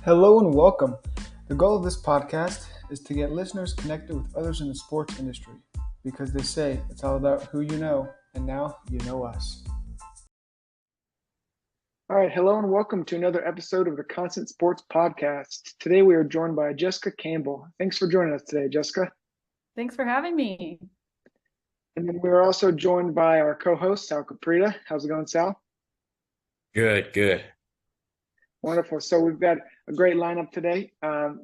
Hello and welcome. The goal of this podcast is to get listeners connected with others in the sports industry because they say it's all about who you know, and now you know us. All right, hello and welcome to another episode of the Constant Sports Podcast. Today we are joined by Jessica Campbell. Thanks for joining us today, Jessica. Thanks for having me. And then we're also joined by our co-host, Sal Caprita. How's it going, Sal? Good. Wonderful. So we've got a great lineup today.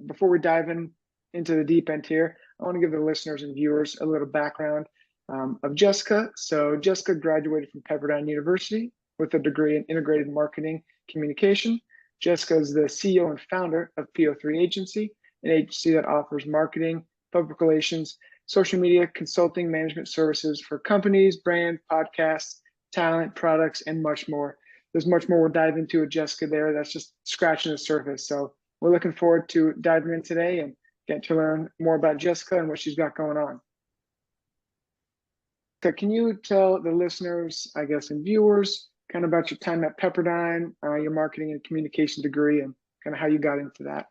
Before we dive into the deep end here, I want to give the listeners and viewers a little background of Jessica. So Jessica graduated from Pepperdine University with a degree in integrated marketing communication. Jessica is the CEO and founder of PO3 Agency, an agency that offers marketing, public relations, social media, consulting, management services for companies, brands, podcasts, talent, products, and much more. There's much more we'll dive into with Jessica there. That's just scratching the surface. So we're looking forward to diving in today and getting to learn more about Jessica and what she's got going on. So can you tell the listeners, I guess, and viewers kind of about your time at Pepperdine, your marketing and communication degree, and kind of how you got into that?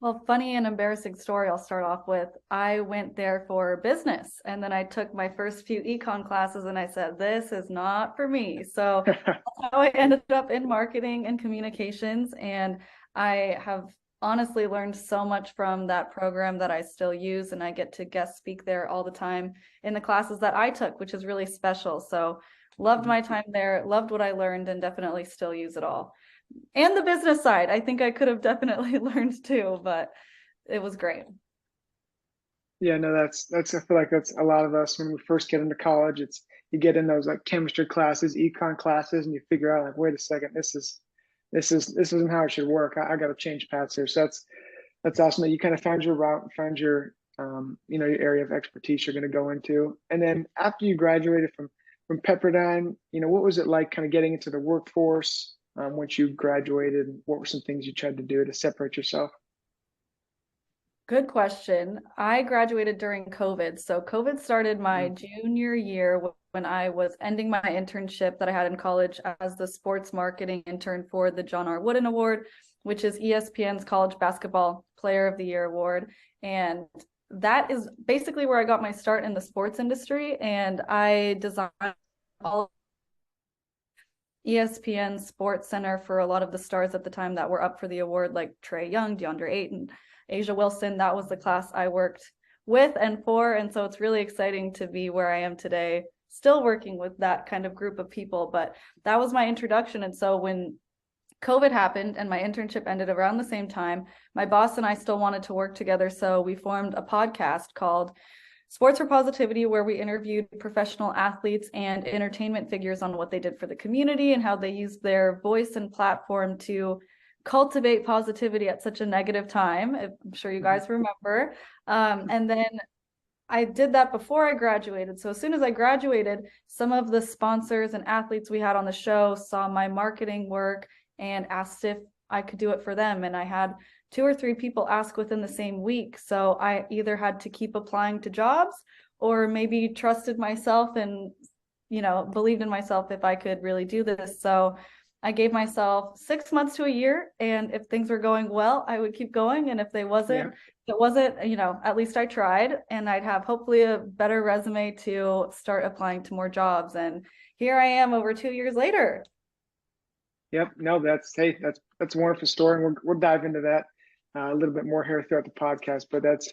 Well, funny and embarrassing story I'll start off with. I went there for business, and then I took my first few econ classes and I said, this is not for me. So that's how I ended up in marketing and communications. And I have honestly learned so much from that program that I still use, and I get to guest speak there all the time in the classes that I took, which is really special. So loved my time there, loved what I learned, and definitely still use it all. And the business side, I think I could have definitely learned too, but it was great. Yeah, no, that's I feel like that's a lot of us when we first get into college. It's you get in those like chemistry classes, econ classes, and you figure out like, wait a second, this isn't how it should work. I got to change paths here. So that's awesome that you kind of found your route and found your your area of expertise you're going to go into. And then after you graduated from Pepperdine, what was it like kind of getting into the workforce? Once you graduated, what were some things you tried to do to separate yourself? Good question. I graduated during COVID. So COVID started my junior year when I was ending my internship that I had in college as the sports marketing intern for the John R. Wooden Award, which is ESPN's College Basketball Player of the Year award. And that is basically where I got my start in the sports industry. And I designed all ESPN Sports Center for a lot of the stars at the time that were up for the award, like Trae Young, DeAndre Ayton, Asia Wilson. That was the class I worked with and for. And so it's really exciting to be where I am today, still working with that kind of group of people. But that was my introduction. And so when COVID happened and my internship ended around the same time, my boss and I still wanted to work together. So we formed a podcast called Sports for Positivity, where we interviewed professional athletes and entertainment figures on what they did for the community and how they used their voice and platform to cultivate positivity at such a negative time. I'm sure you guys remember. And then I did that before I graduated. So as soon as I graduated, some of the sponsors and athletes we had on the show saw my marketing work and asked if I could do it for them. And I had 2 or 3 people ask within the same week. So I either had to keep applying to jobs or maybe trusted myself and, believed in myself if I could really do this. So I gave myself 6 months to a year. And if things were going well, I would keep going. And if it wasn't, at least I tried, and I'd have hopefully a better resume to start applying to more jobs. And here I am over 2 years later. Yep. No, that's a wonderful story. And we'll dive into that a little bit more here throughout the podcast, but that's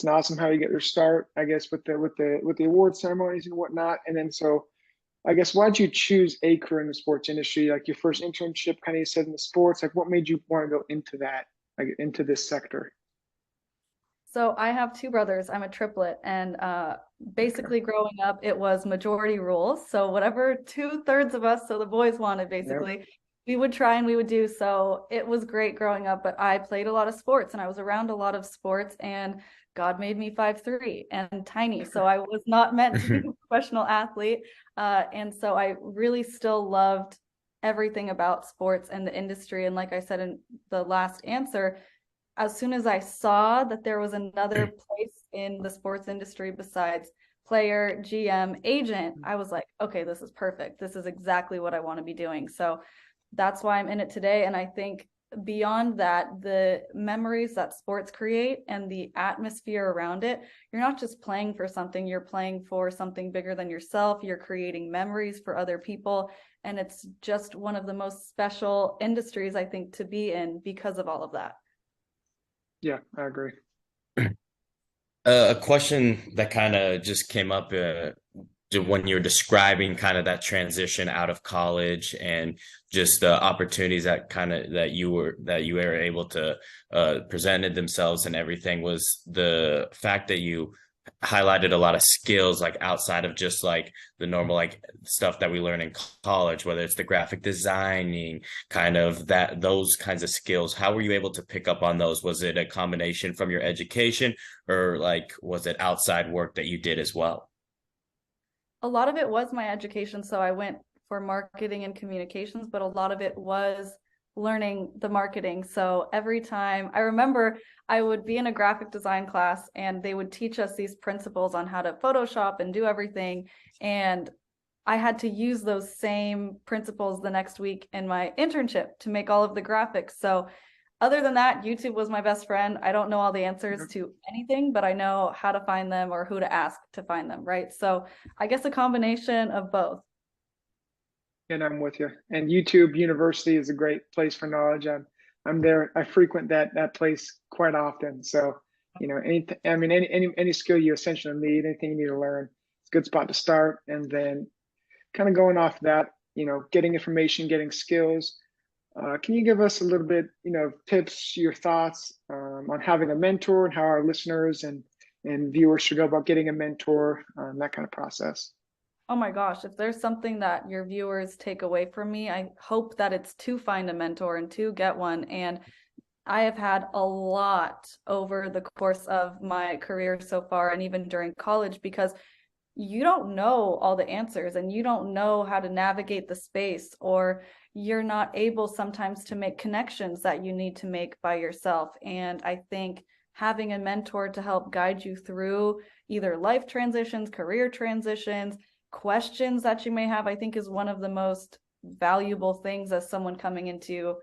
an awesome how you get your start, I guess, with the award ceremonies and whatnot. And then so I guess why'd you choose a career in the sports industry? Like your first internship, kind of you said in the sports, like what made you want to go into that, like into this sector? So I have 2 brothers. I'm a triplet, and basically growing up, it was majority rules. So whatever 2/3 of us, so the boys wanted basically, we would try and we would do. So it was great growing up, but I played a lot of sports and I was around a lot of sports, and God made me 5'3" and tiny. So I was not meant to be a professional athlete. And so I really still loved everything about sports and the industry. And like I said in the last answer, as soon as I saw that there was another place in the sports industry besides player, GM, agent, I was like, okay, this is perfect. This is exactly what I want to be doing. So that's why I'm in it today. And I think beyond that, the memories that sports create and the atmosphere around it, you're not just playing for something, you're playing for something bigger than yourself. You're creating memories for other people. And it's just one of the most special industries, I think, to be in because of all of that. Yeah, I agree. A question that kind of just came up when you were describing kind of that transition out of college and just the opportunities that you were able to presented themselves and everything was the fact that you highlighted a lot of skills like outside of just like the normal like stuff that we learn in college, whether it's the graphic designing kind of that those kinds of skills. How were you able to pick up on those? Was it a combination from your education, or like was it outside work that you did as well? A lot of it was my education. So I went for marketing and communications, but a lot of it was learning the marketing. So every time I remember I would be in a graphic design class and they would teach us these principles on how to Photoshop and do everything. And I had to use those same principles the next week in my internship to make all of the graphics. So other than that, YouTube was my best friend. I don't know all the answers to anything, but I know how to find them or who to ask to find them, right? So I guess a combination of both. And I'm with you. And YouTube University is a great place for knowledge. I'm there. I frequent that place quite often. So, any skill you essentially need, anything you need to learn, it's a good spot to start. And then kind of going off that, getting information, getting skills. Can you give us a little bit, tips, your thoughts on having a mentor and how our listeners and viewers should go about getting a mentor, that kind of process? Oh my gosh, if there's something that your viewers take away from me, I hope that it's to find a mentor and to get one. And I have had a lot over the course of my career so far, and even during college, because you don't know all the answers and you don't know how to navigate the space, or you're not able sometimes to make connections that you need to make by yourself. And I think having a mentor to help guide you through either life transitions, career transitions, questions that you may have, I think is one of the most valuable things as someone coming into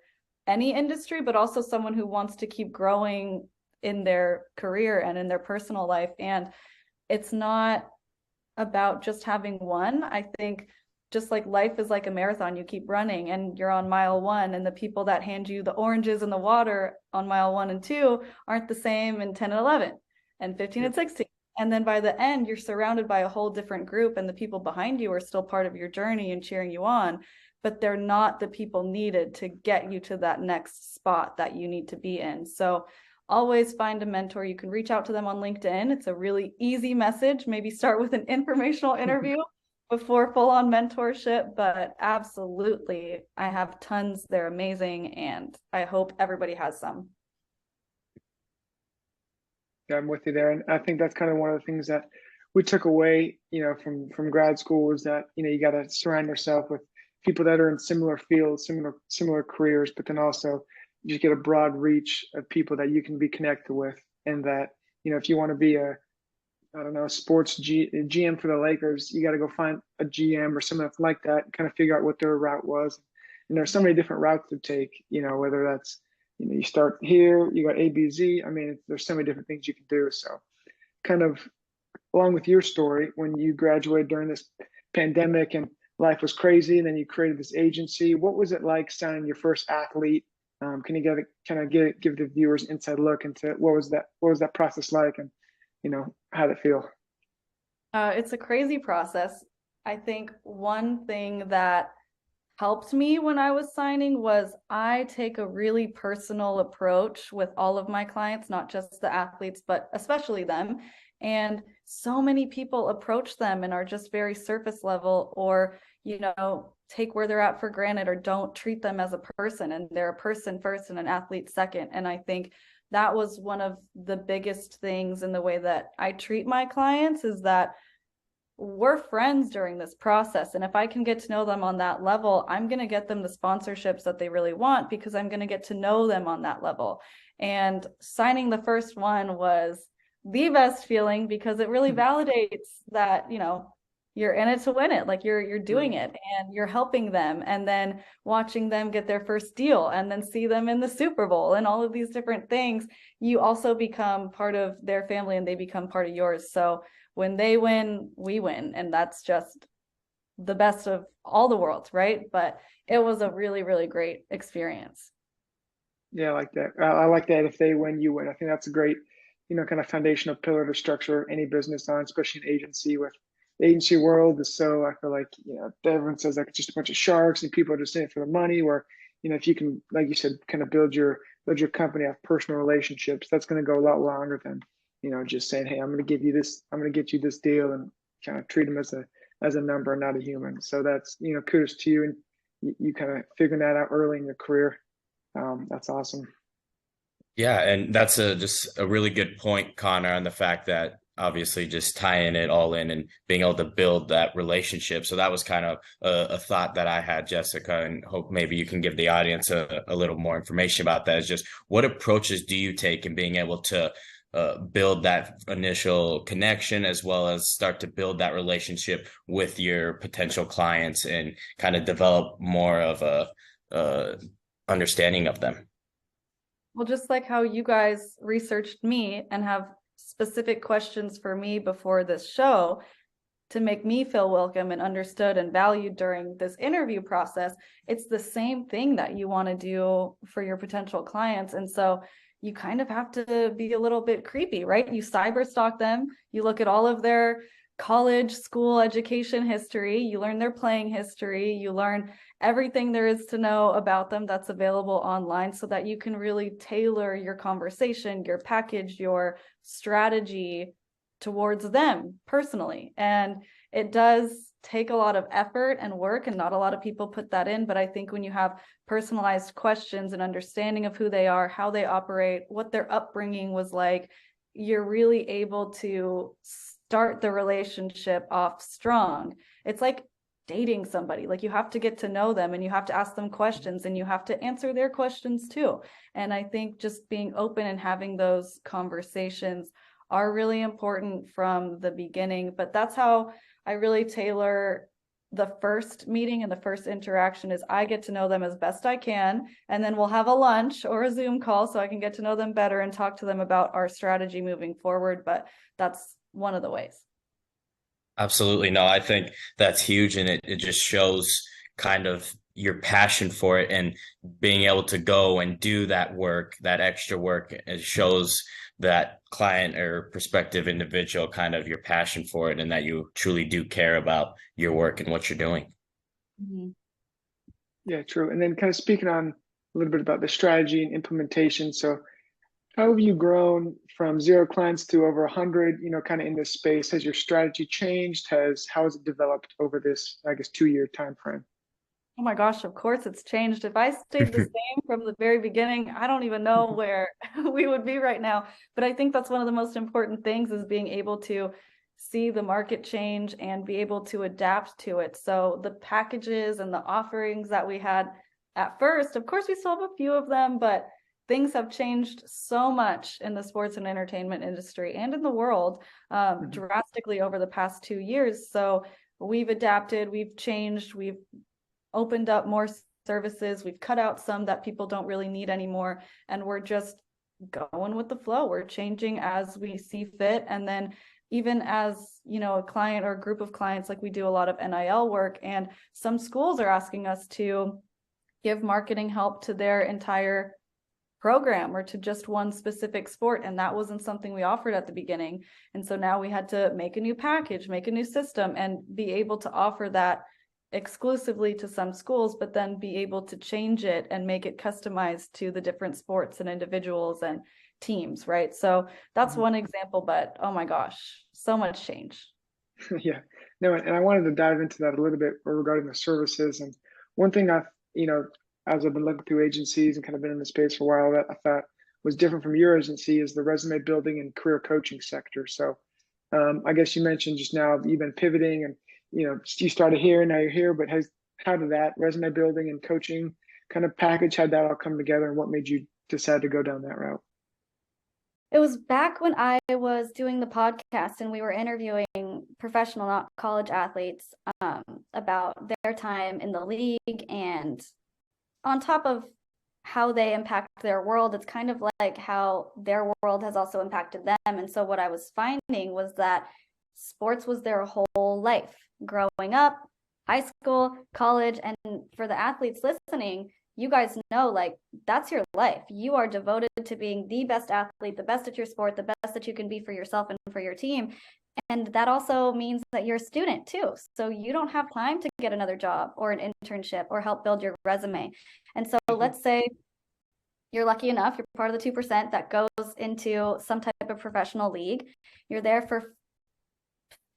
any industry, but also someone who wants to keep growing in their career and in their personal life. And it's not about just having one. I think just like life is like a marathon, you keep running and you're on mile 1, and the people that hand you the oranges and the water on mile 1 and 2 aren't the same in 10 and 11 and 15 and 16. And then by the end, you're surrounded by a whole different group, and the people behind you are still part of your journey and cheering you on, but they're not the people needed to get you to that next spot that you need to be in. So always find a mentor. You can reach out to them on LinkedIn. It's a really easy message. Maybe start with an informational interview before full-on mentorship, but absolutely, I have tons. They're amazing, and I hope everybody has some. Yeah, I'm with you there. And I think that's kind of one of the things that we took away, from grad school is that, you got to surround yourself with people that are in similar fields, similar careers, but then also you just get a broad reach of people that you can be connected with. And that, if you want to be I don't know, GM for the Lakers, you got to go find a GM or something like that, and kind of figure out what their route was. And there's so many different routes to take, whether that's, you start here, you got A, B, Z. I mean, there's so many different things you can do. So kind of along with your story, when you graduated during this pandemic and life was crazy, and then you created this agency, what was it like signing your first athlete? Can you give the viewers inside look into what was that process like, and how'd it feel? It's a crazy process. I think one thing that helped me when I was signing was I take a really personal approach with all of my clients, not just the athletes, but especially them. And so many people approach them and are just very surface level, or, take where they're at for granted, or don't treat them as a person, and they're a person first and an athlete second. And I think that was one of the biggest things in the way that I treat my clients, is that we're friends during this process. And if I can get to know them on that level, I'm going to get them the sponsorships that they really want, because I'm going to get to know them on that level. And signing the first one was the best feeling, because it really validates that, you're in it to win it. Like you're doing it and you're helping them, and then watching them get their first deal and then see them in the Super Bowl and all of these different things. You also become part of their family and they become part of yours. So when they win, we win. And that's just the best of all the worlds, right? But it was a really, really great experience. Yeah, I like that. I like that. If they win, you win. I think that's a great, kind of foundational pillar to structure any business on, especially an agency. With the agency world is so, I feel like, everyone says like it's just a bunch of sharks and people are just in it for the money. Where, if you can, like you said, kind of build your company off personal relationships, that's going to go a lot longer than, just saying, hey, I'm going to give you this, I'm going to get you this deal, and kind of treat them as a number, not a human. So that's, kudos to you, and you kind of figuring that out early in your career. That's awesome. Yeah, and that's just a really good point, Connor, on the fact that obviously just tying it all in and being able to build that relationship. So that was kind of a thought that I had, Jessica, and hope maybe you can give the audience a little more information about that. Is just what approaches do you take in being able to build that initial connection, as well as start to build that relationship with your potential clients and kind of develop more of a understanding of them? Well, just like how you guys researched me and have specific questions for me before this show to make me feel welcome and understood and valued during this interview process, it's the same thing that you want to do for your potential clients. And so you kind of have to be a little bit creepy, right? You cyber stalk them, you look at all of their college, school, education history, you learn their playing history, you learn everything there is to know about them that's available online, so that you can really tailor your conversation, your package, your strategy towards them personally. And it does take a lot of effort and work, and not a lot of people put that in. But I think when you have personalized questions and understanding of who they are, how they operate, what their upbringing was like, you're really able to start the relationship off strong. It's like dating somebody. Like, you have to get to know them and you have to ask them questions and you have to answer their questions too. And I think just being open and having those conversations are really important from the beginning. But that's how I really tailor the first meeting and the first interaction. Is I get to know them as best I can, and then we'll have a lunch or a Zoom call so I can get to know them better and talk to them about our strategy moving forward. But that's one of the ways. Absolutely. No, I think that's huge. And it just shows kind of your passion for it, and being able to go and do that work, that extra work. It shows that client or prospective individual kind of your passion for it, and that you truly do care about your work and what you're doing. Mm-hmm. Yeah, true. And then kind of speaking on a little bit about the strategy and implementation. So how have you grown from 0 clients to over 100, kind of in this space? Has your strategy changed? How has it developed over this, I guess, 2-year time frame? Oh my gosh, of course it's changed. If I stayed the same from the very beginning, I don't even know where we would be right now. But I think that's one of the most important things, is being able to see the market change and be able to adapt to it. So the packages and the offerings that we had at first, of course, we still have a few of them, but things have changed so much in the sports and entertainment industry and in the world drastically over the past 2 years. So we've adapted, we've changed, we've opened up more services, we've cut out some that people don't really need anymore, and we're just going with the flow. We're changing as we see fit. And then even as a client or a group of clients, like we do a lot of NIL work, and some schools are asking us to give marketing help to their entire program or to just one specific sport, and that wasn't something we offered at the beginning. And so now we had to make a new package, make a new system, and be able to offer that exclusively to some schools, but then be able to change it and make it customized to the different sports and individuals and teams, right? So that's one example, but oh my gosh, so much change. Yeah, no, and I wanted to dive into that a little bit regarding the services. And one thing as I've been looking through agencies and kind of been in the space for a while, that I thought was different from your agency is the resume building and career coaching sector. So I guess you mentioned just now that you've been pivoting, and you started here, now you're here, but how did that resume building and coaching kind of package, how'd that all come together, and what made you decide to go down that route? It was back when I was doing the podcast and we were interviewing professional, not college athletes, about their time in the league, and on top of how they impact their world, it's kind of like how their world has also impacted them. And so what I was finding was that sports was their whole life growing up, high school, college. And for the athletes listening, you guys know, like, that's your life. You are devoted to being the best athlete, the best at your sport, the best that you can be for yourself and for your team. And that also means that you're a student too. So you don't have time to get another job or an internship or help build your resume. And so let's say you're lucky enough, you're part of the 2% that goes into some type of professional league. You're there for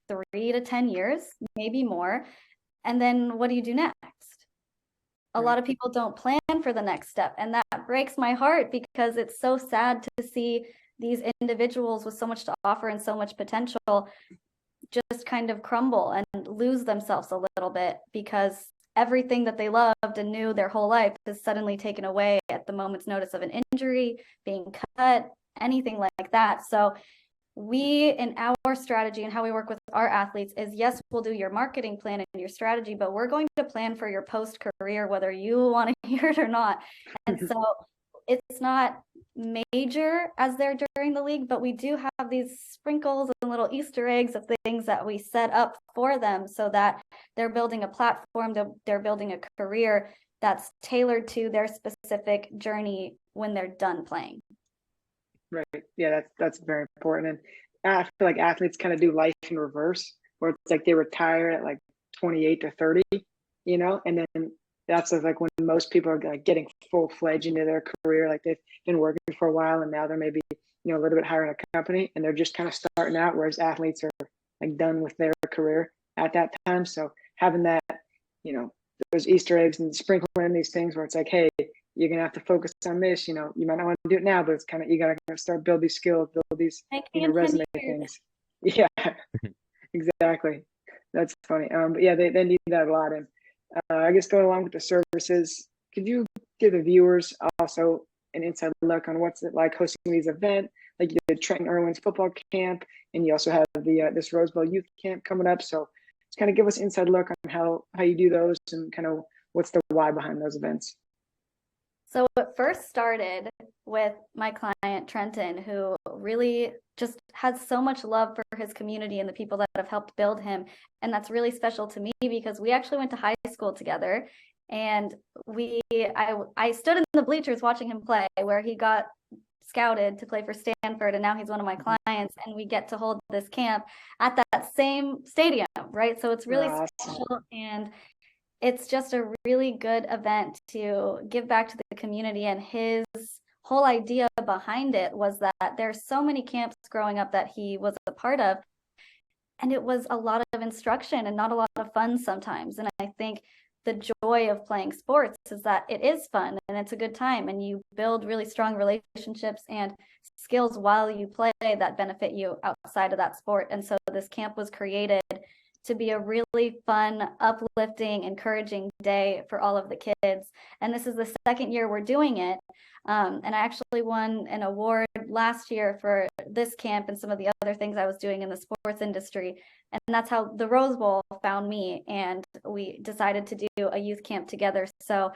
3 to 10 years, maybe more. And then what do you do next? A lot of people don't plan for the next step. And that breaks my heart, because it's so sad to see these individuals with so much to offer and so much potential just kind of crumble and lose themselves a little bit, because everything that they loved and knew their whole life is suddenly taken away at the moment's notice of an injury, being cut, anything like that. So we, in our strategy and how we work with our athletes, is yes, we'll do your marketing plan and your strategy, but we're going to plan for your post-career, whether you want to hear it or not. And so it's not major as they're during the league, but we do have these sprinkles and little Easter eggs of things that we set up for them, so that they're building a platform, they're building a career that's tailored to their specific journey when they're done playing. Right. Yeah, that's very important. And I feel like athletes kind of do life in reverse, where it's like they retire at like 28 to 30, and then that's like when most people are like getting full-fledged into their career, like they've been working for a while and now they're maybe, a little bit higher in a company and they're just kind of starting out, whereas athletes are like done with their career at that time. So having that, those Easter eggs and sprinkling in these things where it's like, hey, you're gonna have to focus on this. You might not want to do it now, but it's kind of, you gotta start build these skills, build these resume things. Yeah, exactly. That's funny. But yeah, they need that a lot. And I guess going along with the services, could you give the viewers also an inside look on what's it like hosting these events? Like you did Trenton Irwin's football camp, and you also have the this Rose Bowl youth camp coming up. So just kind of give us inside look on how you do those and kind of what's the why behind those events. So it first started with my client, Trenton, who really just has so much love for his community and the people that have helped build him. And that's really special to me, because we actually went to high school together, and I stood in the bleachers watching him play, where he got scouted to play for Stanford, and now he's one of my clients, and we get to hold this camp at that same stadium, right? So it's really special, and it's just a really good event to give back to the community. And his whole idea behind it was that there's so many camps growing up that he was a part of, and it was a lot of instruction and not a lot of fun sometimes. And I think the joy of playing sports is that it is fun and it's a good time, and you build really strong relationships and skills while you play that benefit you outside of that sport. And so this camp was created to be a really fun, uplifting, encouraging day for all of the kids. And this is the second year we're doing it. And I actually won an award last year for this camp and some of the other things I was doing in the sports industry. And that's how the Rose Bowl found me. And we decided to do a youth camp together. So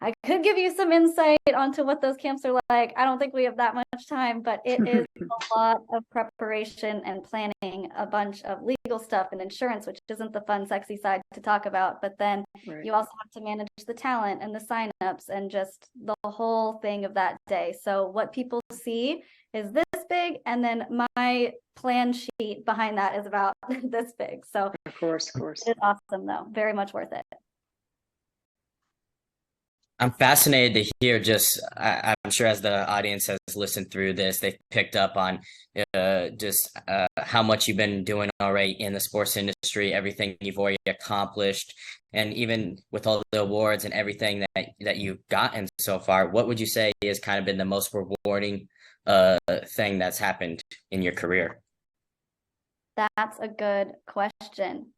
I could give you some insight onto what those camps are like. I don't think we have that much time, but it is a lot of preparation and planning, a bunch of legal stuff and insurance, which isn't the fun, sexy side to talk about. But then you also have to manage the talent and the signups and just the whole thing of that day. So what people see is this big, and then my plan sheet behind that is about this big. So of course. It's awesome though. Very much worth it. I'm fascinated to hear I'm sure as the audience has listened through this, they've picked up on how much you've been doing already in the sports industry, everything you've already accomplished, and even with all the awards and everything that you've gotten so far, what would you say has kind of been the most rewarding thing that's happened in your career? That's a good question.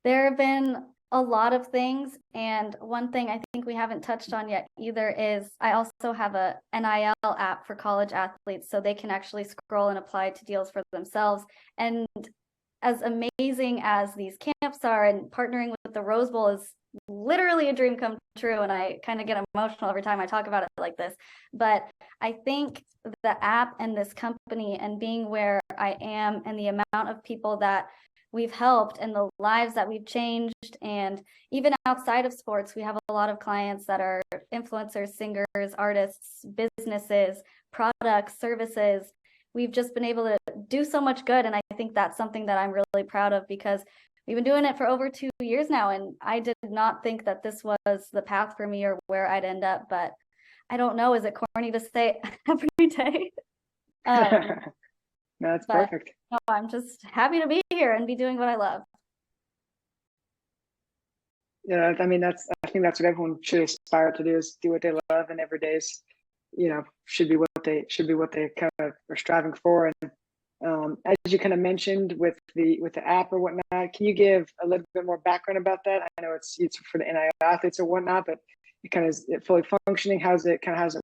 There have been a lot of things, and one thing I think we haven't touched on yet either is I also have a NIL app for college athletes, so they can actually scroll and apply to deals for themselves. And as amazing as these camps are, and partnering with the Rose Bowl is literally a dream come true. And I kind of get emotional every time I talk about it like this. But I think the app and this company and being where I am and the amount of people that we've helped and the lives that we've changed, and even outside of sports, we have a lot of clients that are influencers, singers, artists, businesses, products, services. We've just been able to do so much good. And I think that's something that I'm really proud of, because we've been doing it for over 2 years now. And I did not think that this was the path for me or where I'd end up, but I don't know. Is it corny to say every day? No, that's But perfect. no, I'm just happy to be here and be doing what I love. Yeah, I mean, I think that's what everyone should aspire to do, is do what they love, and every day is, should be what they kind of are striving for. And as you kind of mentioned with the app or whatnot, can you give a little bit more background about that? I know it's for the NIL athletes or whatnot, but it kind of is it fully functioning? How's it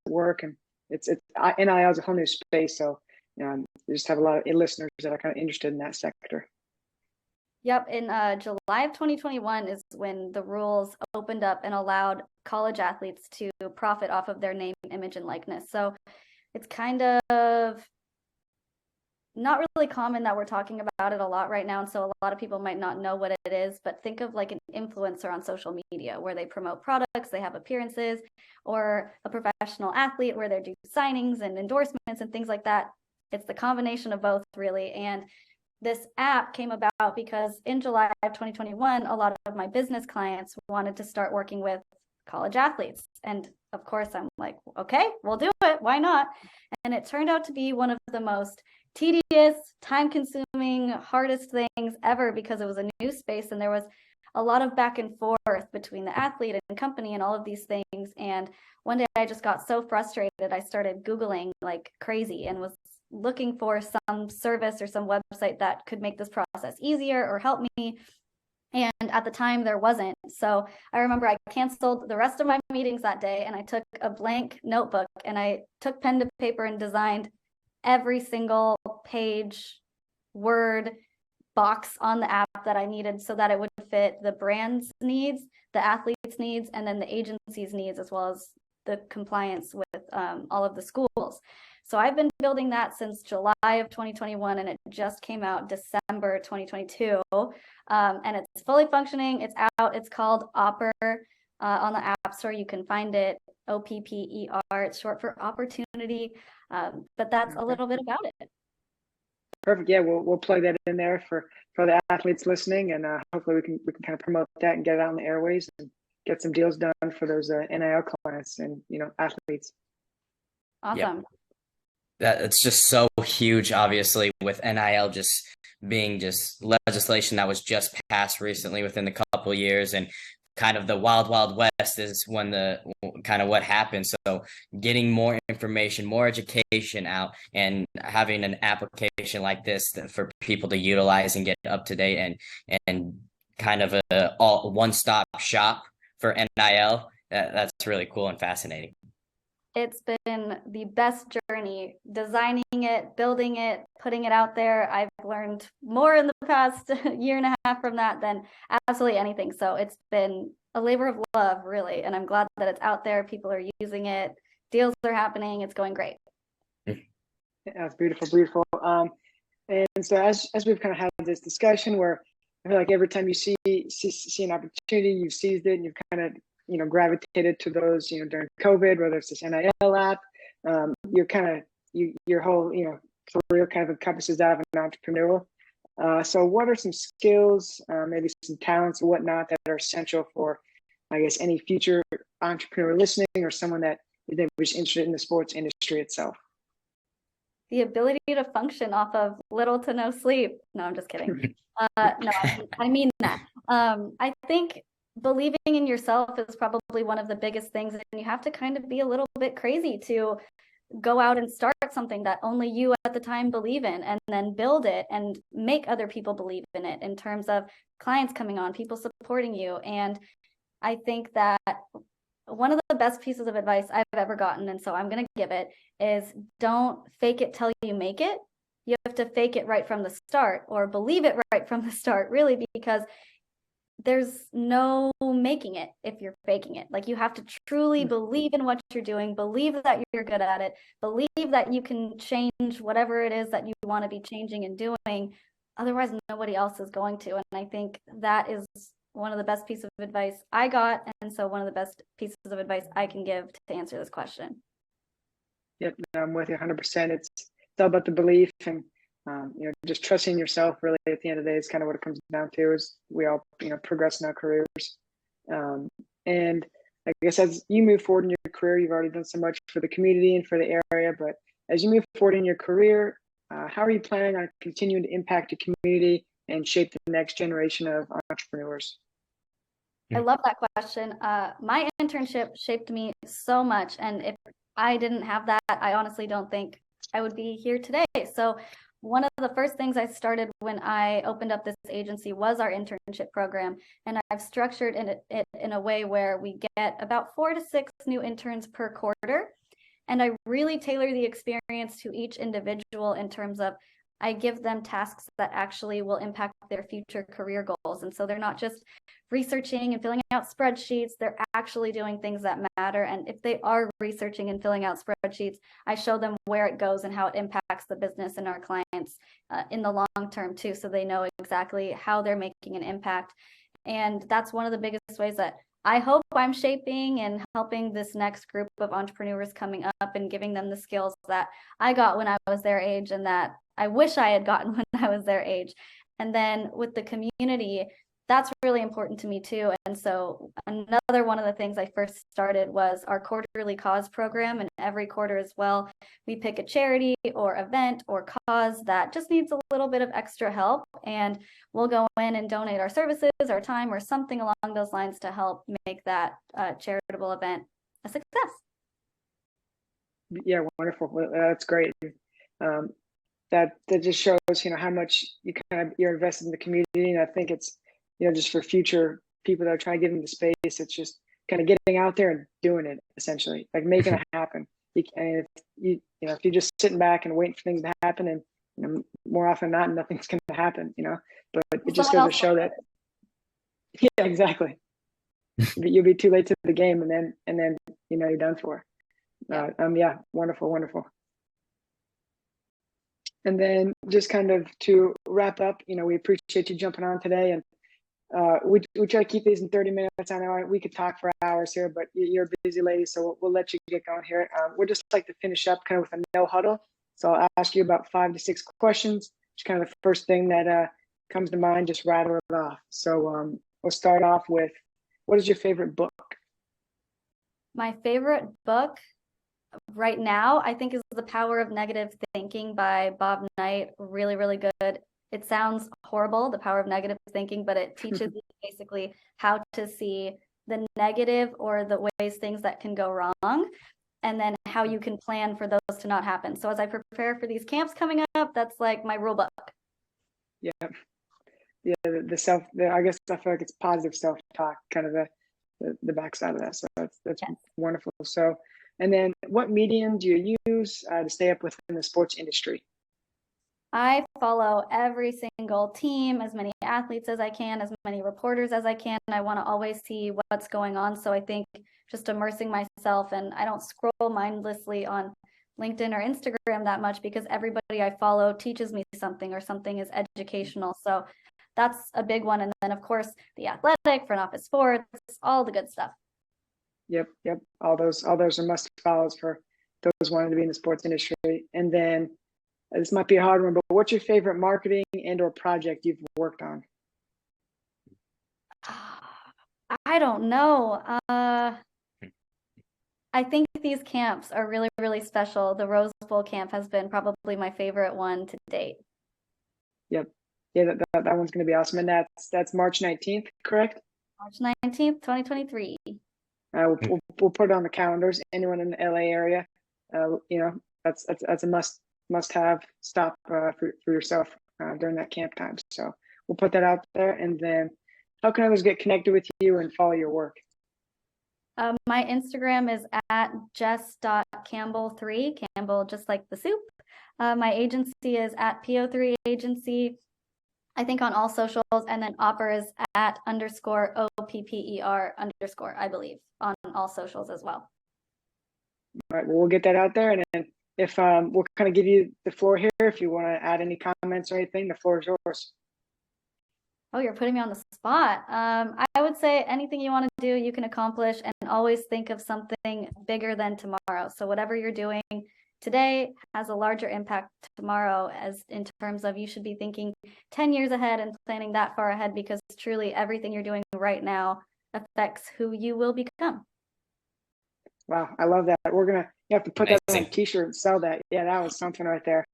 work? And it's NIL is a whole new space, so we just have a lot of listeners that are kind of interested in that sector. Yep, in July of 2021 is when the rules opened up and allowed college athletes to profit off of their name, image, and likeness. So it's kind of not really common that we're talking about it a lot right now. And so a lot of people might not know what it is, but think of like an influencer on social media where they promote products, they have appearances, or a professional athlete where they do signings and endorsements and things like that. It's the combination of both, really. And this app came about because in July of 2021, a lot of my business clients wanted to start working with college athletes. And of course, I'm like, okay, we'll do it. Why not? And it turned out to be one of the most tedious, time-consuming, hardest things ever, because it was a new space and there was a lot of back and forth between the athlete and company and all of these things. And one day I just got so frustrated, I started Googling like crazy and was looking for some service or some website that could make this process easier or help me. And at the time there wasn't. So I remember I canceled the rest of my meetings that day, and I took a blank notebook and I took pen to paper and designed every single page, word, box on the app that I needed so that it would fit the brand's needs, the athlete's needs, and then the agency's needs, as well as the compliance with all of the schools. So I've been building that since July of 2021, and it just came out December 2022. And it's fully functioning. It's out. It's called Opper on the App Store. You can find it, OPPER. It's short for opportunity. But that's a little bit about it. Perfect. Yeah, we'll plug that in there for the athletes listening, and hopefully we can kind of promote that and get it out on the airways and get some deals done for those NIL clients and athletes. Awesome. Yep. That's just so huge, obviously, with NIL just being just legislation that was just passed recently within the couple of years, and kind of the wild, wild west is when the kind of what happened. So getting more information, more education out, and having an application like this for people to utilize and get up to date and kind of a all one-stop shop for NIL, that's really cool and fascinating. It's been the best journey, designing it, building it, putting it out there. I've learned more in the past year and a half from that than absolutely anything. So it's been a labor of love, really. And I'm glad that it's out there. People are using it. Deals are happening. It's going great. Yeah, it's beautiful, beautiful. And so as we've kind of had this discussion, where I feel like every time you see an opportunity, you've seized it, and you've kind of gravitated to those, during COVID, whether it's this NIL app, you're kind of, your whole, career kind of encompasses that of an entrepreneur. So what are some skills, maybe some talents or whatnot that are essential for, I guess, any future entrepreneur listening, or someone that was interested in the sports industry itself? The ability to function off of little to no sleep. No, I'm just kidding. No, I mean that. I think believing in yourself is probably one of the biggest things, and you have to kind of be a little bit crazy to go out and start something that only you at the time believe in, and then build it and make other people believe in it, in terms of clients coming on, people supporting you. And I think that one of the best pieces of advice I've ever gotten, and so I'm going to give it, is don't fake it till you make it. you have to fake it right from the start, or believe it right from the start, really, because there's no making it if you're faking it. Like, you have to truly believe in what you're doing, believe that you're good at it, believe that you can change whatever it is that you want to be changing and doing. Otherwise, nobody else is going to. And I think that is one of the best pieces of advice I got. And so one of the best pieces of advice I can give to answer this question. Yep, I'm with you 100%. It's all about the belief and just trusting yourself. Really, at the end of the day, is kind of what it comes down to. Is we all progress in our careers, and I guess as you move forward in your career, you've already done so much for the community and for the area. But as you move forward in your career, how are you planning on continuing to impact the community and shape the next generation of entrepreneurs? I love that question. My internship shaped me so much, and if I didn't have that, I honestly don't think I would be here today. So one of the first things I started when I opened up this agency was our internship program. And I've structured it in a way where we get about 4 to 6 new interns per quarter. And I really tailor the experience to each individual in terms of I give them tasks that actually will impact their future career goals. And so they're not just researching and filling out spreadsheets, they're actually doing things that matter. And if they are researching and filling out spreadsheets, I show them where it goes and how it impacts the business and our clients in the long term too, so they know exactly how they're making an impact. And that's one of the biggest ways that I hope I'm shaping and helping this next group of entrepreneurs coming up and giving them the skills that I got when I was their age and that I wish I had gotten when I was their age. And then with the community, that's really important to me too. And so another one of the things I first started was our quarterly cause program. And every quarter as well, we pick a charity or event or cause that just needs a little bit of extra help. And we'll go in and donate our services, our time, or something along those lines to help make that charitable event a success. Yeah, wonderful. Well, that's great. That just shows, how much you're invested in the community. And I think it's, just for future people that are trying to get into space, it's just kind of getting out there and doing it, essentially, like making it happen. And if you're just sitting back and waiting for things to happen, and more often than not, nothing's going to happen, but it just goes to show that, yeah, exactly. You'll be too late to the game, and then you're done for. Yeah, wonderful. And then just kind of to wrap up, we appreciate you jumping on today, and we try to keep these in 30 minutes. I know we could talk for hours here, but you're a busy lady, so we'll let you get going here. We'd just like to finish up kind of with a no huddle. So I'll ask you about 5 to 6 questions. Just kind of the first thing that comes to mind, just rattle it off. So we'll start off with, what is your favorite book? My favorite book right now, I think, is The Power of Negative Thinking by Bob Knight. Really, really good. It sounds horrible, the power of negative thinking, but it teaches you basically how to see the negative or the ways things that can go wrong, and then how you can plan for those to not happen. So as I prepare for these camps coming up, that's like my rule book. Yeah. I guess I feel like it's positive self-talk, kind of the backside of that. So that's yes. Wonderful. So, and then what medium do you use to stay up within the sports industry? I follow every single team, as many athletes as I can, as many reporters as I can. I want to always see what's going on. So I think just immersing myself, and I don't scroll mindlessly on LinkedIn or Instagram that much, because everybody I follow teaches me something, or something is educational. So that's a big one. And then of course the athletic, front office sports, all the good stuff. Yep. All those are must follows for those wanting to be in the sports industry. And then this might be a hard one, but what's your favorite marketing and or project you've worked on? I don't know. I think these camps are really, really special. The Rose Bowl camp has been probably my favorite one to date. Yep. Yeah, that one's going to be awesome. And that's March 19th, correct? March 19th, 2023. We'll put it on the calendars. Anyone in the LA area, that's a must-have stop for yourself during that camp time. So we'll put that out there. And then how can others get connected with you and follow your work? My Instagram is at jess.campbell3, Campbell just like the soup. My agency is at PO3 Agency, I think on all socials, and then Opper is at _OPPER _, I believe, on all socials as well. All right, well, we'll get that out there, and then if we'll kind of give you the floor here if you want to add any comments or anything. The floor is yours. Oh, you're putting me on the spot. I would say anything you want to do, you can accomplish, and always think of something bigger than tomorrow. So whatever you're doing today has a larger impact tomorrow, as in terms of you should be thinking 10 years ahead and planning that far ahead, because truly everything you're doing right now affects who you will become. Wow, I love that. You have to put that on a Amazing. t-shirt and sell that. Yeah, that was something right there.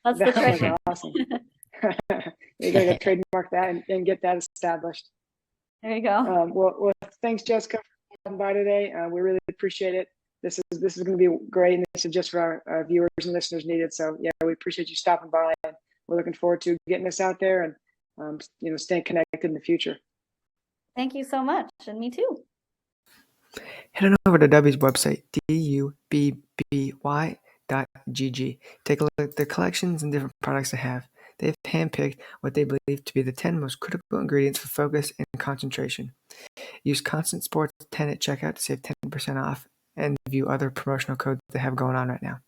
That's the That trick. was awesome. You gotta go trademark that and get that established. There you go. Well, thanks, Jessica, for coming by today. We really appreciate it. This is going to be great, and this is just for our viewers and listeners needed. So yeah, we appreciate you stopping by, and we're looking forward to getting this out there and staying connected in the future. Thank you so much, and me too. Head on over to Dubby's website, dubby.gg. Take a look at the collections and different products they have. They've handpicked what they believe to be the 10 most critical ingredients for focus and concentration. Use Constant Sports 10 at checkout to save 10% off and view other promotional codes they have going on right now.